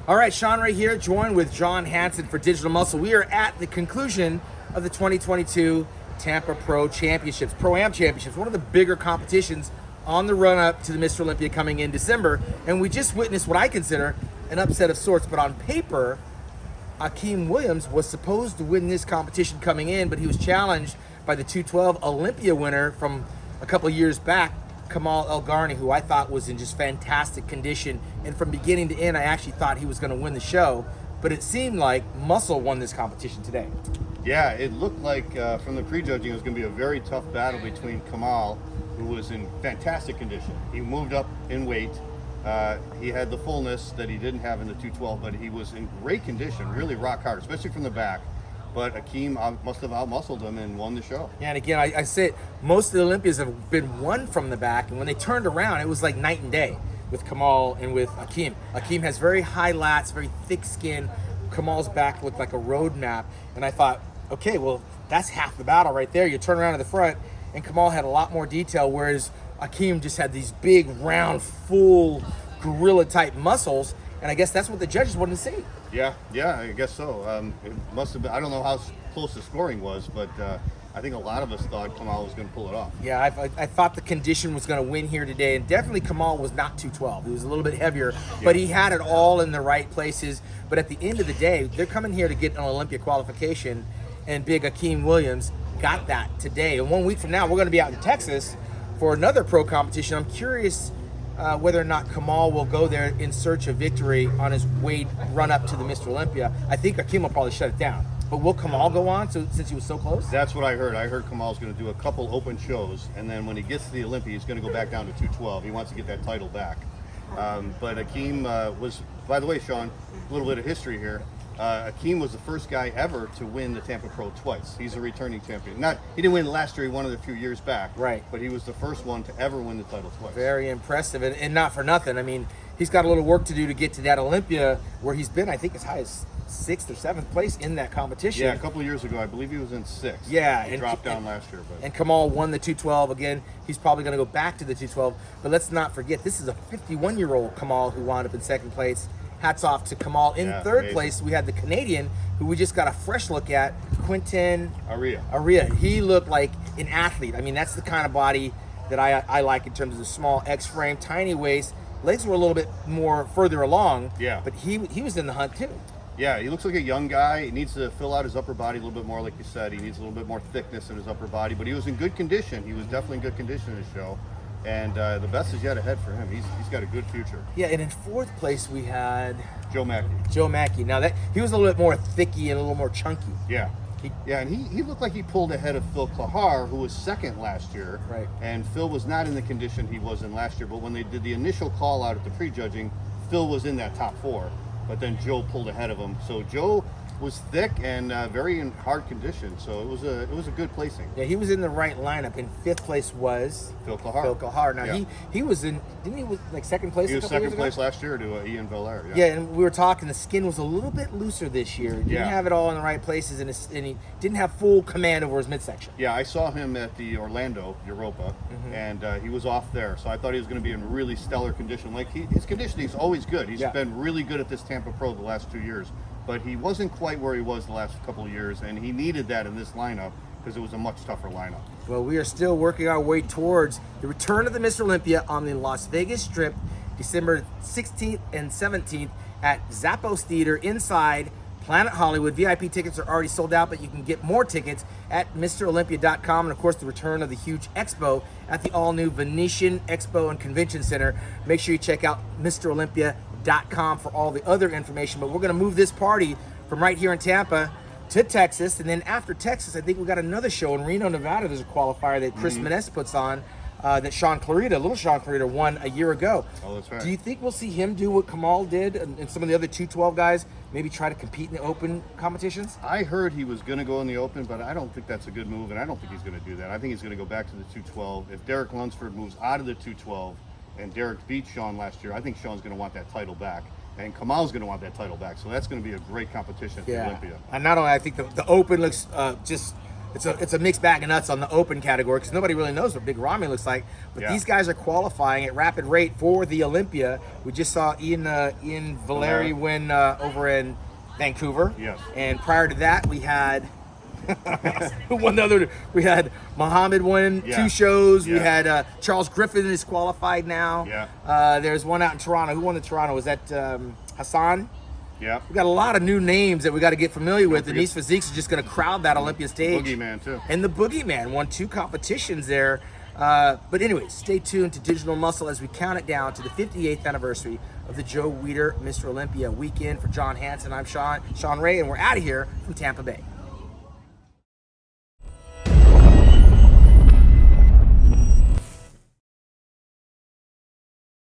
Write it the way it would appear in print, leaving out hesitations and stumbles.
All right, Shawn right here, joined with John Hansen for Digital Muscle. We are at the conclusion of the 2022 Tampa Pro Championships, Pro-Am Championships, one of the bigger competitions on the run-up to the Mr. Olympia coming in December. And we just witnessed what I consider an upset of sorts, but on paper, Akeem Williams was supposed to win this competition coming in, but he was challenged by the 212 Olympia winner from a couple of years back, Kamal El-Garni, who I thought was in just fantastic condition. And from beginning to end, I actually thought he was going to win the show, but it seemed like Muscle won this competition today. Yeah, it looked like from the prejudging it was going to be a very tough battle between Kamal, who was in fantastic condition. He moved up in weight. He had the fullness that he didn't have in the 212, but he was in great condition, really rock hard, especially from the back. But Akeem must have out-muscled him and won the show. Yeah, and again, I say most of the Olympias have been won from the back, and when they turned around, it was like night and day with Kamal and with Akeem. Akeem has very high lats, very thick skin. Kamal's back looked like a road map, and I thought, okay, well, that's half the battle right there. You turn around to the front, and Kamal had a lot more detail, whereas Akeem just had these big, round, full, gorilla-type muscles, and I guess that's what the judges wanted to see. Yeah, I guess so. It must have been, I don't know how close the scoring was, but I think a lot of us thought Kamal was going to pull it off. Yeah, I thought the condition was going to win here today, and definitely Kamal was not 212. He was a little bit heavier, but he had it all in the right places. But at the end of the day, they're coming here to get an Olympia qualification, and big Akeem Williams got that today. And 1 week from now, we're going to be out in Texas for another pro competition. I'm curious whether or not Kamal will go there in search of victory on his weight run up to the Mr. Olympia. I think Akeem will probably shut it down. But will Kamal go on since he was so close? That's what I heard. I heard Kamal's going to do a couple open shows, and then when he gets to the Olympia, he's going to go back down to 212. He wants to get that title back. But Akeem was, by the way, Shawn, a little bit of history here. Akeem was the first guy ever to win the Tampa Pro twice. He's a returning champion. He didn't win last year, he won it a few years back. Right. But he was the first one to ever win the title twice. Very impressive, and not for nothing. I mean, he's got a little work to do to get to that Olympia where he's been, I think, as high as 6th or 7th place in that competition. Yeah, a couple of years ago, I believe he was in 6th. Yeah. He dropped down last year. But. And Kamal won the 212 again. He's probably going to go back to the 212. But let's not forget, this is a 51-year-old Kamal who wound up in 2nd place. Hats off to Kamal. In 3rd place, we had the Canadian, who we just got a fresh look at, Quentin Aria. He looked like an athlete. I mean, that's the kind of body that I like in terms of the small X-frame, tiny waist. Legs were a little bit more further along, but he was in the hunt too. Yeah, he looks like a young guy. He needs to fill out his upper body a little bit more, like you said. He needs a little bit more thickness in his upper body, but he was in good condition. He was definitely in good condition in his show. And the best is yet ahead for him. He's got a good future. Yeah, and in 4th place we had Joe Mackey. Joe Mackey. Now he was a little bit more thicky and a little more chunky. Yeah. And he looked like he pulled ahead of Phil Klahar, who was 2nd last year. Right. And Phil was not in the condition he was in last year. But when they did the initial call out at the prejudging, Phil was in that top 4. But then Joe pulled ahead of him. So Joe was thick and very in hard condition, so it was a good placing. Yeah, he was in the right lineup. In 5th place was Phil Klahar. Now he was in, didn't he, like 2nd place? He was 2nd place last year to Ian Belair. Yeah, and we were talking, the skin was a little bit looser this year. Didn't have it all in the right places, and he didn't have full command over his midsection. Yeah, I saw him at the Orlando Europa, and he was off there, so I thought he was going to be in really stellar condition. Like his conditioning's always good. He's been really good at this Tampa Pro the last 2 years. But he wasn't quite where he was the last couple of years, and he needed that in this lineup because it was a much tougher lineup. Well, we are still working our way towards the return of the Mr. Olympia on the Las Vegas Strip, December 16th and 17th at Zappos Theater inside Planet Hollywood. VIP tickets are already sold out, but you can get more tickets at MrOlympia.com. And, of course, the return of the huge expo at the all-new Venetian Expo and Convention Center. Make sure you check out MrOlympia.com for all the other information. But we're going to move this party from right here in Tampa to Texas. And then after Texas, I think we got another show in Reno, Nevada. There's a qualifier that Chris Menes puts on that Shawn Clarita, little Shawn Clarita, won a year ago. Oh, that's right. Do you think we'll see him do what Kamal did and some of the other 212 guys, maybe try to compete in the open competitions? I heard he was going to go in the open, but I don't think that's a good move, and I don't think he's going to do that. I think he's going to go back to the 212. If Derek Lunsford moves out of the 212 and Derek beat Shawn last year, I think Shawn's going to want that title back. And Kamal's going to want that title back. So that's going to be a great competition for Olympia. And not only, I think the open looks just it's a mixed bag of nuts on the open category because nobody really knows what Big Ramy looks like. But these guys are qualifying at rapid rate for the Olympia. We just saw Ian Valeri win over in Vancouver. Yes. And prior to that, we had who won the other? We had Muhammad win 2 shows. We had Charles Griffin is qualified now. There's one out in Toronto. Who won the Toronto? Was that Hassan? Yeah. We got a lot of new names that we got to get familiar with, and these physiques are just going to crowd that Olympia stage. Boogeyman too. And the Boogeyman won 2 competitions there. But anyway, stay tuned to Digital Muscle as we count it down to the 58th anniversary of the Joe Weider Mr. Olympia weekend. For John Hansen, I'm Shawn Ray, and we're out of here from Tampa Bay.